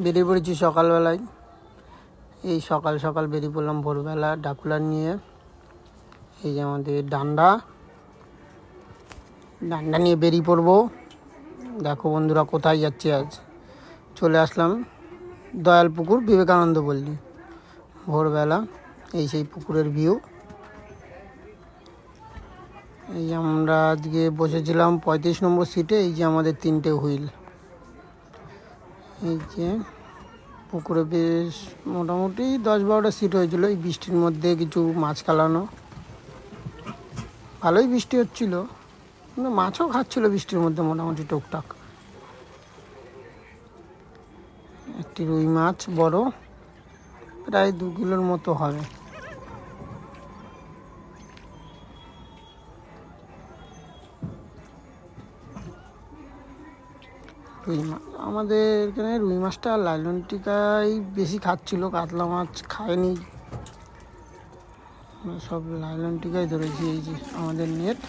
বেরিয়ে পড়েছি সকালবেলায়। এই সকাল সকাল বেরিয়ে পড়লাম ভোরবেলা ডাকুলার নিয়ে। এই যে আমাদের ডান্ডা নিয়ে বেরিয়ে পড়বো। দেখো বন্ধুরা কোথায় যাচ্ছি আজ। চলে আসলাম দয়ালপুকুর বিবেকানন্দ পল্লী ভোরবেলা। এই সেই পুকুরের ভিউ। এই যে আমরা আজকে বসেছিলাম 35 নম্বর সিটে। এই যে আমাদের 3টে হুইল। এই যে পুকুরে বেশ মোটামুটি 10-12টা সিট হয়েছিল। এই বৃষ্টির মধ্যে কিছু মাছ খালানো, ভালোই বৃষ্টি হচ্ছিল, কিন্তু মাছও খাচ্ছিল বৃষ্টির মধ্যে মোটামুটি টুকটাক। একটি রুই মাছ বড়, প্রায় 2 কিলোর মতো হবে। রুই মাছ আমাদের এখানে রুই মাছটা লাইলন টিকাই বেশি খাচ্ছিল, কাতলা মাছ খায়নি, সব লাইলন টিকাই ধরেছি। এই যে আমাদের নেট।